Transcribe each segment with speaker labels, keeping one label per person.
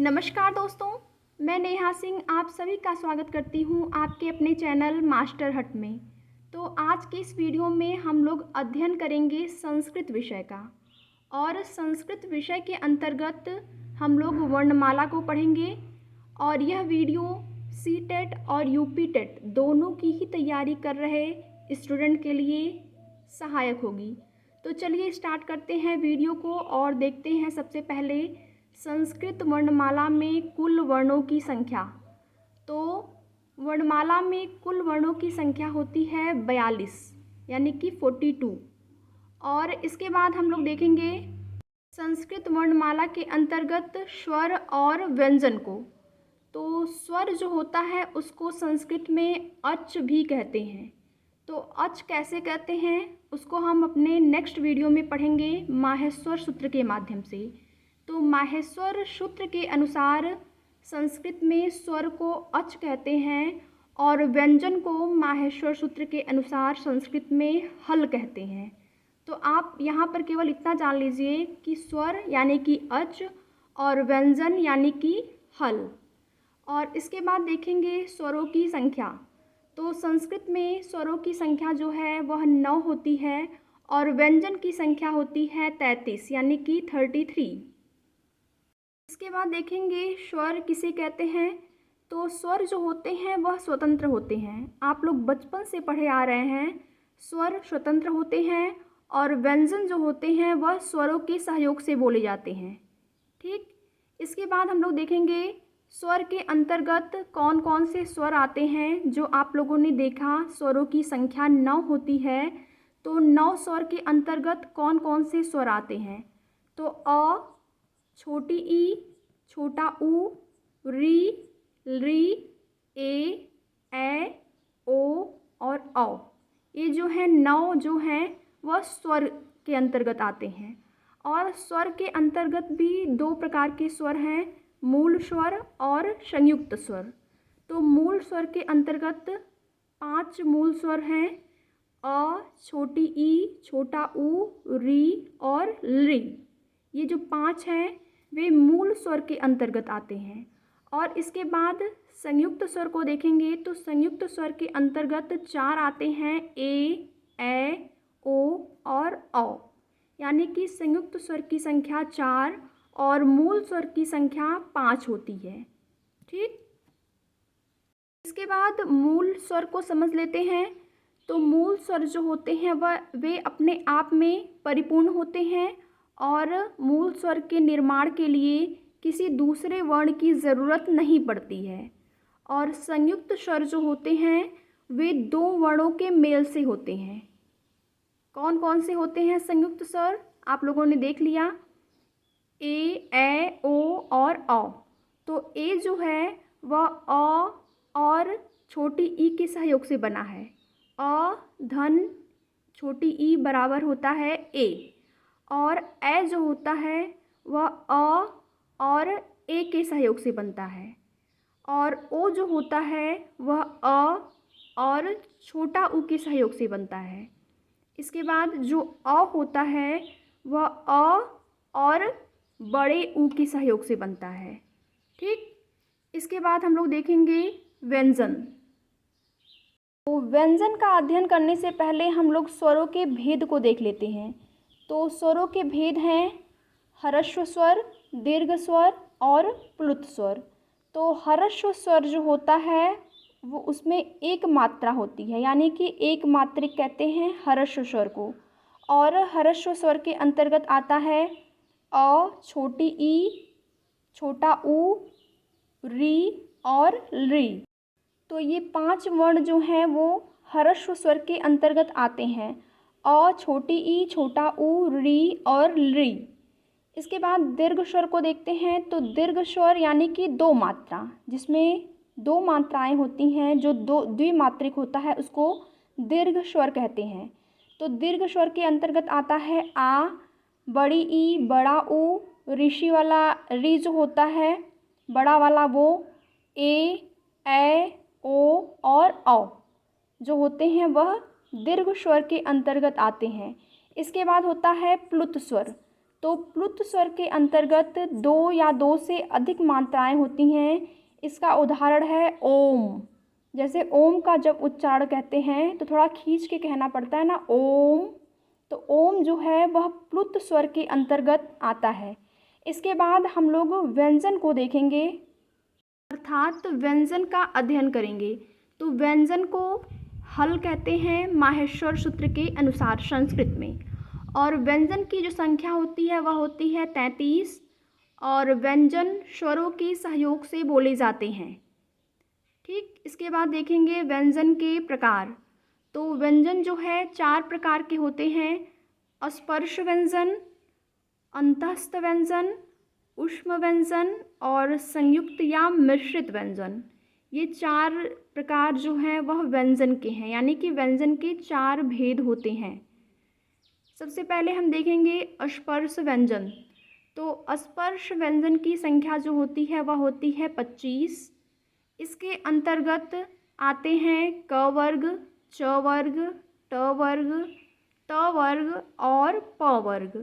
Speaker 1: नमस्कार दोस्तों, मैं नेहा सिंह आप सभी का स्वागत करती हूँ आपके अपने चैनल मास्टर हट में। तो आज के इस वीडियो में हम लोग अध्ययन करेंगे संस्कृत विषय का। और संस्कृत विषय के अंतर्गत हम लोग वर्णमाला को पढ़ेंगे। और यह वीडियो सीटेट और यूपी टेट दोनों की ही तैयारी कर रहे स्टूडेंट के लिए सहायक होगी। तो चलिए स्टार्ट करते हैं वीडियो को और देखते हैं सबसे पहले संस्कृत वर्णमाला में कुल वर्णों की संख्या। तो वर्णमाला में कुल वर्णों की संख्या होती है 42 यानी कि 42। और इसके बाद हम लोग देखेंगे संस्कृत वर्णमाला के अंतर्गत स्वर और व्यंजन को। तो स्वर जो होता है उसको संस्कृत में अच भी कहते हैं। तो अच कैसे कहते हैं उसको हम अपने नेक्स्ट वीडियो में पढ़ेंगे माहेश्वर सूत्र के माध्यम से। तो माहेश्वर सूत्र के अनुसार संस्कृत में स्वर को अच कहते हैं और व्यंजन को माहेश्वर सूत्र के अनुसार संस्कृत में हल कहते हैं। तो आप यहाँ पर केवल इतना जान लीजिए कि स्वर यानी कि अच और व्यंजन यानी कि हल। और इसके बाद देखेंगे स्वरों की संख्या। तो संस्कृत में स्वरों की संख्या जो है वह 9 होती है और व्यंजन की संख्या होती है 33 यानी कि 33। इसके बाद देखेंगे स्वर किसे कहते हैं। तो स्वर जो होते हैं वह स्वतंत्र होते हैं। आप लोग बचपन से पढ़े आ रहे हैं स्वर स्वतंत्र होते हैं और व्यंजन जो होते हैं वह स्वरों के सहयोग से बोले जाते हैं। ठीक, इसके बाद हम लोग देखेंगे स्वर के अंतर्गत कौन कौन से स्वर आते हैं। जो आप लोगों ने देखा स्वरों की संख्या 9 होती है, तो 9 स्वर के अंतर्गत कौन कौन से स्वर आते हैं। तो अ, छोटी ई, छोटा ऊ, री, री, ए, ओ और औ। ये जो है 9 जो हैं वह स्वर के अंतर्गत आते हैं। और स्वर के अंतर्गत भी 2 प्रकार के स्वर हैं, मूल स्वर और संयुक्त स्वर। तो मूल स्वर के अंतर्गत 5 मूल स्वर हैं, अ, छोटी ई, छोटा ऊ, री और री। ये जो 5 हैं वे मूल स्वर के अंतर्गत आते हैं। और इसके बाद संयुक्त स्वर को देखेंगे तो संयुक्त स्वर के अंतर्गत 4 आते हैं, ए, ओ और औ। यानी कि संयुक्त स्वर की संख्या 4 और मूल स्वर की संख्या 5 होती है। ठीक, इसके बाद मूल स्वर को समझ लेते हैं। तो मूल स्वर जो होते हैं वह वे अपने आप में परिपूर्ण होते हैं और मूल स्वर के निर्माण के लिए किसी दूसरे वर्ण की ज़रूरत नहीं पड़ती है। और संयुक्त स्वर जो होते हैं वे 2 वर्णों के मेल से होते हैं। कौन कौन से होते हैं संयुक्त स्वर, आप लोगों ने देख लिया, ए, ओ और औ। तो ए जो है वह अ और छोटी ई के सहयोग से बना है। अ धन छोटी ई बराबर होता है ए। और ए जो होता है वह अ और ए के सहयोग से बनता है। और ओ जो होता है वह अ और छोटा ऊ के सहयोग से बनता है। इसके बाद जो अ होता है वह अ और बड़े ऊ के सहयोग से बनता है। ठीक, इसके बाद हम लोग देखेंगे व्यंजन। तो व्यंजन का अध्ययन करने से पहले हम लोग स्वरों के भेद को देख लेते हैं। तो स्वरों के भेद हैं ह्रस्व स्वर, दीर्घ स्वर और प्लुत स्वर। तो ह्रस्व स्वर जो होता है वो उसमें एक मात्रा होती है, यानी कि एक मात्रिक कहते हैं ह्रस्व स्वर को। और ह्रस्व स्वर के अंतर्गत आता है अ, छोटी ई, छोटा ऊ, री और री। तो ये 5 वर्ण जो हैं वो ह्रस्व स्वर के अंतर्गत आते हैं, अ, छोटी ई, छोटा ऊ, री और ली। इसके बाद दीर्घ स्वर को देखते हैं। तो दीर्घ स्वर यानी कि 2 मात्रा, जिसमें 2 मात्राएं होती हैं, जो द्विमात्रिक होता है उसको दीर्घ स्वर कहते हैं। तो दीर्घ स्वर के अंतर्गत आता है आ, बड़ी ई, बड़ा ऊ, ऋषि वाला री जो होता है बड़ा वाला वो, ए, ओ और औ जो होते हैं वह दीर्घ स्वर के अंतर्गत आते हैं। इसके बाद होता है प्लुत स्वर। तो प्लुत स्वर के अंतर्गत दो या दो से अधिक मात्राएं होती हैं। इसका उदाहरण है ओम। जैसे ओम का जब उच्चारण कहते हैं तो थोड़ा खींच के कहना पड़ता है ना, ओम। तो ओम जो है वह प्लुत स्वर के अंतर्गत आता है। इसके बाद हम लोग व्यंजन को देखेंगे, अर्थात व्यंजन का अध्ययन करेंगे। तो व्यंजन को हल कहते हैं माहेश्वर सूत्र के अनुसार संस्कृत में। और व्यंजन की जो संख्या होती है वह होती है 33। और व्यंजन स्वरों के सहयोग से बोले जाते हैं। ठीक, इसके बाद देखेंगे व्यंजन के प्रकार। तो व्यंजन जो है 4 प्रकार के होते हैं। स्पर्श व्यंजन, अंतःस्थ व्यंजन, ऊष्म व्यंजन और संयुक्त या मिश्रित व्यंजन। ये 4 प्रकार जो हैं वह व्यंजन के हैं, यानी कि व्यंजन के 4 भेद होते हैं। सबसे पहले हम देखेंगे स्पर्श व्यंजन। तो स्पर्श व्यंजन की संख्या जो होती है वह होती है 25। इसके अंतर्गत आते हैं क वर्ग, च वर्ग, ट वर्ग, त वर्ग और प वर्ग।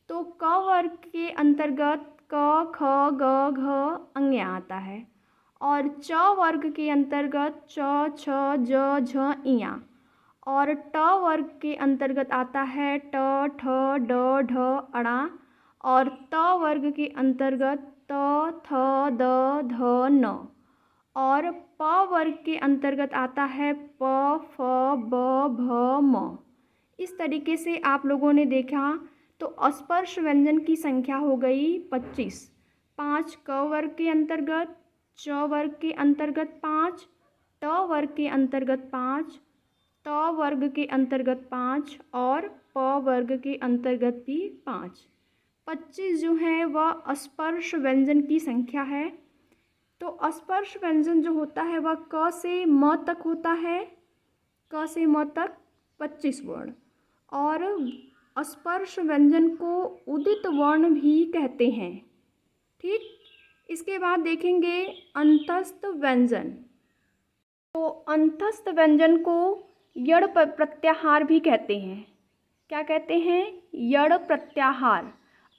Speaker 1: तो क वर्ग के अंतर्गत क, ख, ग, घ, अंग आता है। और च वर्ग के अंतर्गत च, छ, ज, झ, इयाँ। और ट वर्ग के अंतर्गत आता है ट, ठ, ड, ढ, अणा। और त वर्ग के अंतर्गत त, थ, द, ध, न। और प वर्ग के अंतर्गत आता है प, फ, ब, भ, म। इस तरीके से आप लोगों ने देखा तो स्पर्श व्यंजन की संख्या हो गई 25। 5 क वर्ग के अंतर्गत, च वर्ग के अंतर्गत 5, ट वर्ग के अंतर्गत 5, त वर्ग के अंतर्गत 5 और प वर्ग के अंतर्गत भी 5। 25 जो है वह स्पर्श व्यंजन की संख्या है। तो स्पर्श व्यंजन जो होता है वह क से म तक होता है। क से म तक 25 वर्ण। और स्पर्श व्यंजन को उदित वर्ण भी कहते हैं। ठीक, इसके बाद देखेंगे अंतस्थ व्यंजन। तो अंतस्थ व्यंजन को यड़ प्रत्याहार भी कहते हैं। क्या कहते हैं? यड़ प्रत्याहार।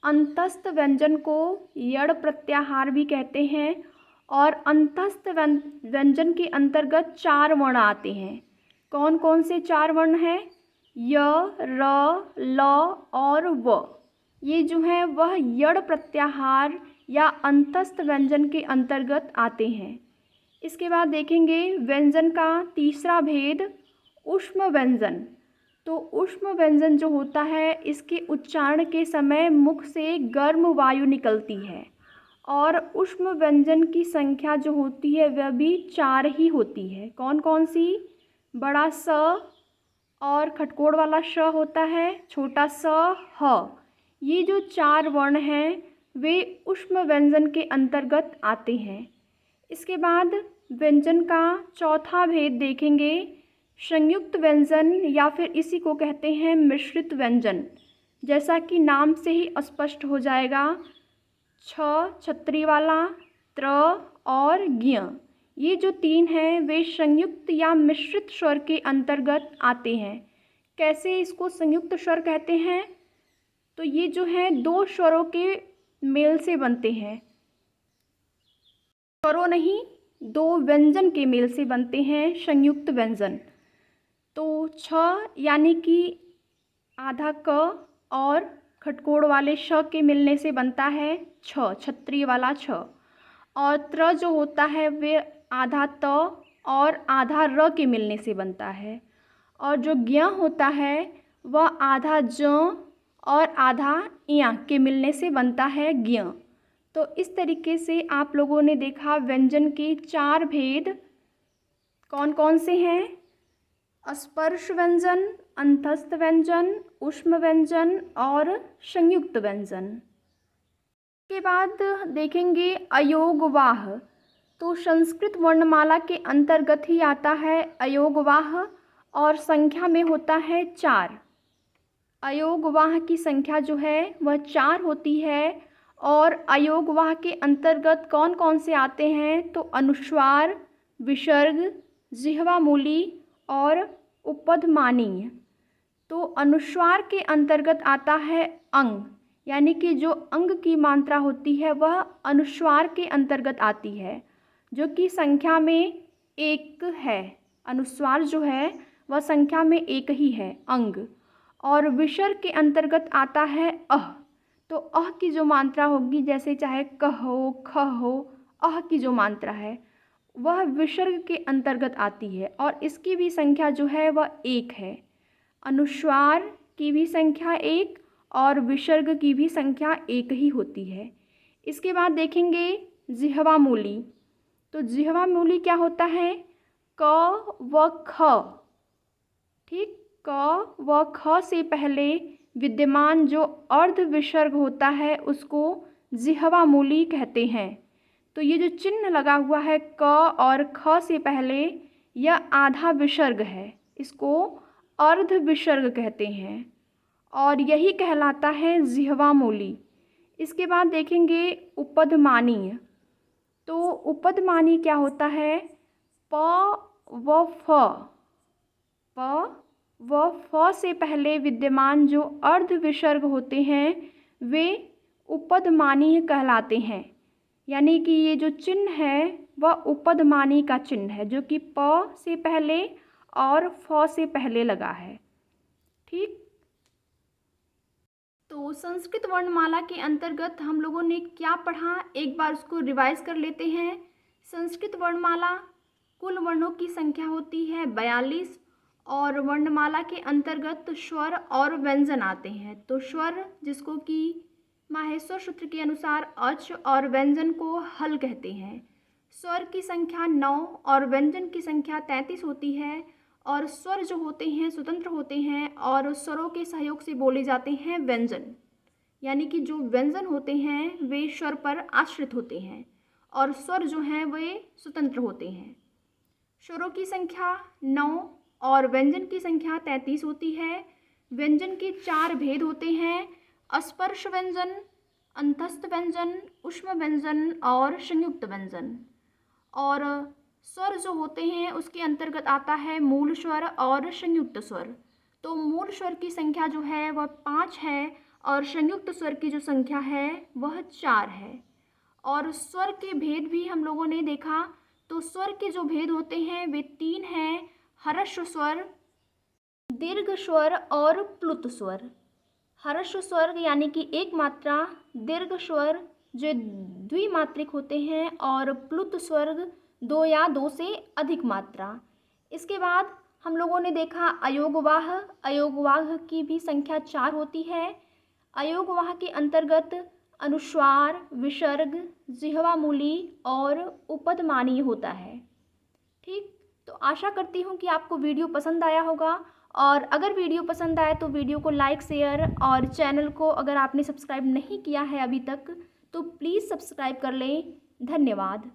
Speaker 1: अंतस्थ व्यंजन को यड़ प्रत्याहार भी कहते हैं। और अंतस्थ व्यंजन के अंतर्गत 4 वर्ण आते हैं। कौन कौन से 4 वर्ण हैं? य, र, ल और व। ये जो है वह यड़ प्रत्याहार या अंतस्थ व्यंजन के अंतर्गत आते हैं। इसके बाद देखेंगे व्यंजन का तीसरा भेद, ऊष्म व्यंजन। तो ऊष्म व्यंजन जो होता है इसके उच्चारण के समय मुख से गर्म वायु निकलती है। और ऊष्म व्यंजन की संख्या जो होती है वह भी 4 ही होती है। कौन कौन सी? बड़ा स और खटकोड़ वाला श होता है, छोटा स, ह। ये जो 4 वर्ण हैं वे ऊष्म व्यंजन के अंतर्गत आते हैं। इसके बाद व्यंजन का चौथा भेद देखेंगे, संयुक्त व्यंजन या फिर इसी को कहते हैं मिश्रित व्यंजन। जैसा कि नाम से ही स्पष्ट हो जाएगा, छ छतरी वाला, त्र और ज्ञ। ये जो 3 हैं वे संयुक्त या मिश्रित स्वर के अंतर्गत आते हैं। कैसे इसको संयुक्त स्वर कहते हैं? तो ये जो है 2 स्वरों के मेल से बनते हैं। स्वरों नहीं, 2 व्यंजन के मेल से बनते हैं संयुक्त व्यंजन। तो छ यानी कि आधा क और खटकोड़ वाले श के मिलने से बनता है छ, छतरी वाला छ। और त्र जो होता है वे आधा त और आधा र के मिलने से बनता है। और जो ज्ञ होता है वह आधा ज और आधा इया के मिलने से बनता है ज्ञ। तो इस तरीके से आप लोगों ने देखा व्यंजन के 4 भेद कौन कौन से हैं? स्पर्श व्यंजन, अंतस्थ व्यंजन, ऊष्म व्यंजन और संयुक्त व्यंजन। के बाद देखेंगे अयोगवाह। तो संस्कृत वर्णमाला के अंतर्गत ही आता है अयोगवाह और संख्या में होता है 4। अयोगवाह की संख्या जो है वह 4 होती है। और अयोगवाह के अंतर्गत कौन कौन से आते हैं? तो अनुस्वार, विसर्ग, जिह्वा मूली और उपधमानीय। तो अनुस्वार के अंतर्गत आता है अंग, यानी कि जो अंग की मात्रा होती है वह अनुस्वार के अंतर्गत आती है, जो कि संख्या में एक है। अनुस्वार जो है वह संख्या में एक ही है अंग। और विसर्ग के अंतर्गत आता है अह। तो अह की जो मात्रा होगी, जैसे चाहे क हो, ख हो, अह की जो मात्रा है वह विसर्ग के अंतर्गत आती है और इसकी भी संख्या जो है वह एक है। अनुस्वार की भी संख्या एक और विसर्ग की भी संख्या एक ही होती है। इसके बाद देखेंगे जिह्वा मूली। तो जिह्वा मूली क्या होता है? क व ख। ठीक, क व ख से पहले विद्यमान जो अर्ध विसर्ग होता है उसको जिह्वा मूली कहते हैं। तो ये जो चिन्ह लगा हुआ है क और ख से पहले, यह आधा विसर्ग है, इसको अर्ध विसर्ग कहते हैं और यही कहलाता है जिह्वा मूली। इसके बाद देखेंगे उपधमानीय। तो उपधमानीय क्या होता है? प व फ। प व फ से पहले विद्यमान जो अर्ध विसर्ग होते हैं वे उपधमानीय कहलाते हैं। यानी कि ये जो चिन्ह है वह उपधमानीय का चिन्ह है, जो कि प से पहले और फ से पहले लगा है। ठीक, तो संस्कृत वर्णमाला के अंतर्गत हम लोगों ने क्या पढ़ा, एक बार उसको रिवाइज कर लेते हैं। संस्कृत वर्णमाला कुल वर्णों की संख्या होती है 42 और वर्णमाला के अंतर्गत स्वर और व्यंजन आते हैं। तो स्वर, जिसको कि माहेश्वर सूत्र के अनुसार अच, और व्यंजन को हल कहते हैं। स्वर की संख्या 9 और व्यंजन की संख्या 33 होती है और स्वर जो होते हैं स्वतंत्र होते हैं और स्वरों के सहयोग से बोले जाते हैं व्यंजन। यानी कि जो व्यंजन होते हैं वे स्वर पर आश्रित होते हैं और स्वर जो हैं वे स्वतंत्र होते हैं। स्वरों की संख्या 9 और व्यंजन की संख्या 33 होती है। व्यंजन के 4 भेद होते हैं: अस्पर्श व्यंजन, अंतस्थ व्यंजन, ऊष्म व्यंजन और संयुक्त व्यंजन। और स्वर जो होते हैं उसके अंतर्गत आता है मूल स्वर और संयुक्त स्वर। तो मूल स्वर की संख्या जो है वह 5 है और संयुक्त स्वर की जो संख्या है वह 4 है। और स्वर के भेद भी हम लोगों ने देखा, तो स्वर के जो भेद होते हैं वे 3 हैं: ह्रस्व स्वर, दीर्घ स्वर और प्लुत स्वर। ह्रस्व स्वर यानी कि एक मात्रा, दीर्घ स्वर जो द्विमात्रिक होते हैं और प्लुत स्वर 2 या 2 से अधिक मात्रा। इसके बाद हम लोगों ने देखा अयोगवाह। अयोगवाह की भी संख्या 4 होती है। अयोगवाह के अंतर्गत अनुस्वार, विसर्ग, जिह्वा मूली और उपधमानीय होता है। ठीक, तो आशा करती हूँ कि आपको वीडियो पसंद आया होगा और अगर वीडियो पसंद आए तो वीडियो को लाइक, शेयर और चैनल को अगर आपने सब्सक्राइब नहीं किया है अभी तक तो प्लीज़ सब्सक्राइब कर लें। धन्यवाद।